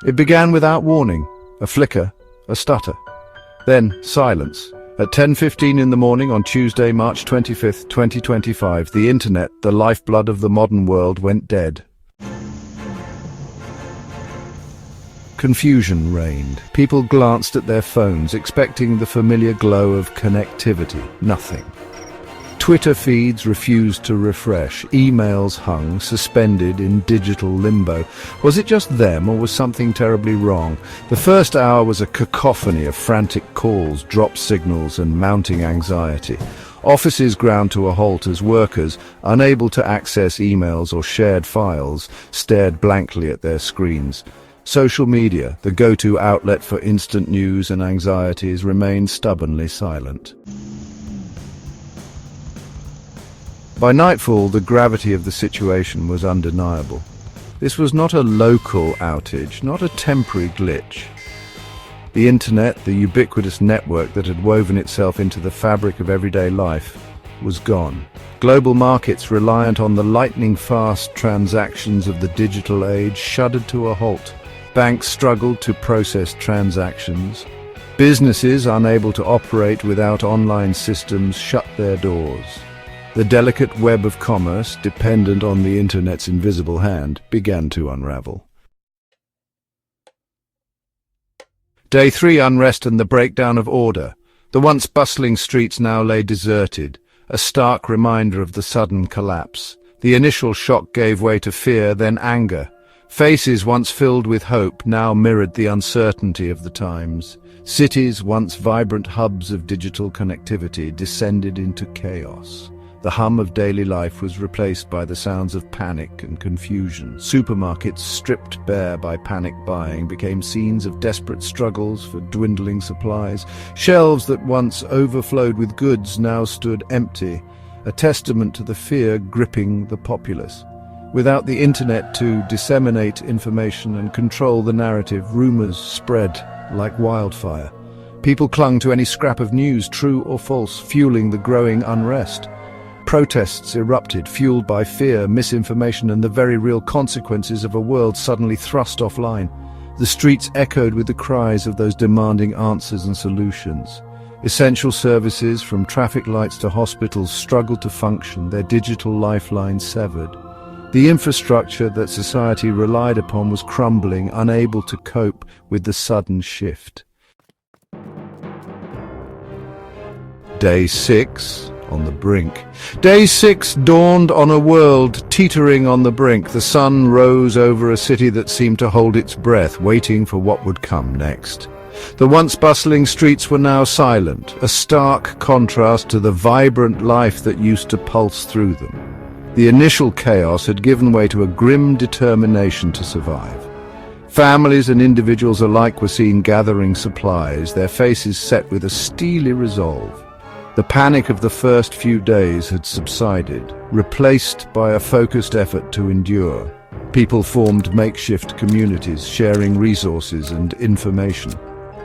It began without warning, a flicker, a stutter. Then silence. At 10:15 in the morning on Tuesday, March 25th, 2025, the internet, the lifeblood of the modern world, went dead. Confusion reigned. People glanced at their phones, expecting the familiar glow of connectivity. Nothing. Twitter feeds refused to refresh. Emails hung, suspended in digital limbo. Was it just them, or was something terribly wrong? The first hour was a cacophony of frantic calls, dropped signals, and mounting anxiety. Offices ground to a halt as workers, unable to access emails or shared files, stared blankly at their screens. Social media, the go-to outlet for instant news and anxieties, remained stubbornly silent. By nightfall, the gravity of the situation was undeniable. This was not a local outage, not a temporary glitch. The internet, the ubiquitous network that had woven itself into the fabric of everyday life, was gone. Global markets reliant on the lightning-fast transactions of the digital age shuddered to a halt. Banks struggled to process transactions. Businesses, unable to operate without online systems, shut their doors. The delicate web of commerce, dependent on the internet's invisible hand, began to unravel. Day 3, unrest and the breakdown of order. The once bustling streets now lay deserted, a stark reminder of the sudden collapse. The initial shock gave way to fear, then anger. Faces once filled with hope now mirrored the uncertainty of the times. Cities, once vibrant hubs of digital connectivity, descended into chaos. The hum of daily life was replaced by the sounds of panic and confusion. Supermarkets, stripped bare by panic buying, became scenes of desperate struggles for dwindling supplies. Shelves that once overflowed with goods now stood empty, a testament to the fear gripping the populace. Without the internet to disseminate information and control the narrative, rumors spread like wildfire. People clung to any scrap of news, true or false, fueling the growing unrest. Protests erupted, fueled by fear, misinformation, and the very real consequences of a world suddenly thrust offline. The streets echoed with the cries of those demanding answers and solutions. Essential services, from traffic lights to hospitals, struggled to function, their digital lifelines severed. The infrastructure that society relied upon was crumbling, unable to cope with the sudden shift. Day 6. On the brink. Day 6 dawned on a world teetering on the brink. The sun rose over a city that seemed to hold its breath, waiting for what would come next. The once bustling streets were now silent, a stark contrast to the vibrant life that used to pulse through them. The initial chaos had given way to a grim determination to survive. Families and individuals alike were seen gathering supplies, their faces set with a steely resolve. The panic of the first few days had subsided, replaced by a focused effort to endure. People formed makeshift communities, sharing resources and information.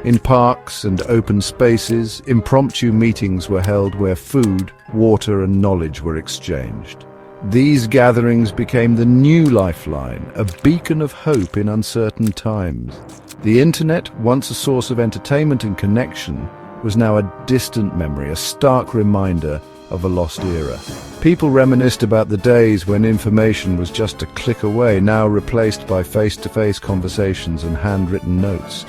In parks and open spaces, impromptu meetings were held where food, water, and knowledge were exchanged. These gatherings became the new lifeline, a beacon of hope in uncertain times. The internet, once a source of entertainment and connection, was now a distant memory, a stark reminder of a lost era. People reminisced about the days when information was just a click away, now replaced by face-to-face conversations and handwritten notes.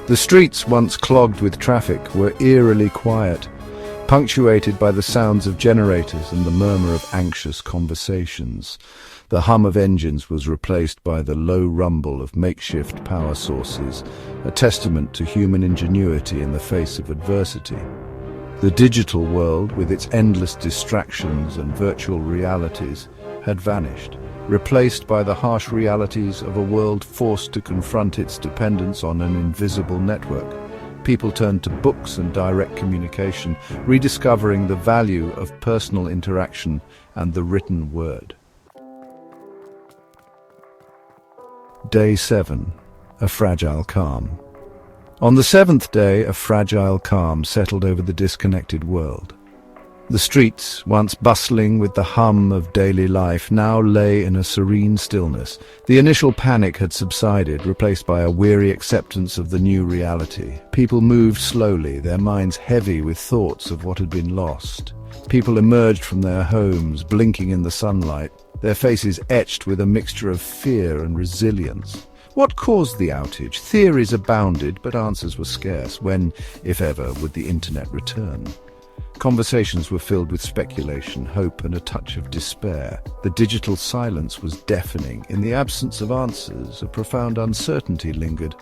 The streets, once clogged with traffic, were eerily quiet, punctuated by the sounds of generators and the murmur of anxious conversations. The hum of engines was replaced by the low rumble of makeshift power sources, a testament to human ingenuity in the face of adversity. The digital world, with its endless distractions and virtual realities, had vanished, replaced by the harsh realities of a world forced to confront its dependence on an invisible network. People turned to books and direct communication, rediscovering the value of personal interaction and the written word. Day 7. A fragile calm. On the 7th day, a fragile calm settled over the disconnected world. The streets, once bustling with the hum of daily life, now lay in a serene stillness. The initial panic had subsided, replaced by a weary acceptance of the new reality. People moved slowly, their minds heavy with thoughts of what had been lost. People emerged from their homes, blinking in the sunlight, their faces etched with a mixture of fear and resilience. What caused the outage? Theories abounded, but answers were scarce. When, if ever, would the internet return? Conversations were filled with speculation, hope, and a touch of despair. The digital silence was deafening. In the absence of answers, a profound uncertainty lingered.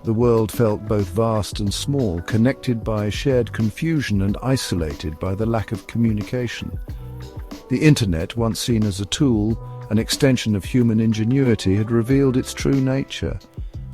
The world felt both vast and small, connected by shared confusion and isolated by the lack of communication. The internet, once seen as a tool, an extension of human ingenuity, had revealed its true nature.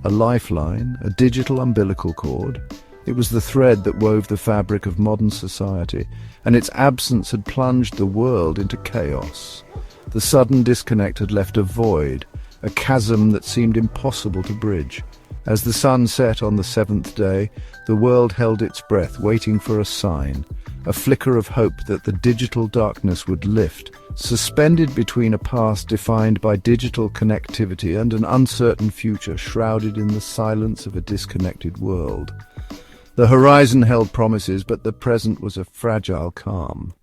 A lifeline, a digital umbilical cord. It was the thread that wove the fabric of modern society, and its absence had plunged the world into chaos. The sudden disconnect had left a void, a chasm that seemed impossible to bridge. As the sun set on the seventh day, the world held its breath, waiting for a sign, a flicker of hope that the digital darkness would lift, suspended between a past defined by digital connectivity and an uncertain future shrouded in the silence of a disconnected world. The horizon held promises, but the present was a fragile calm.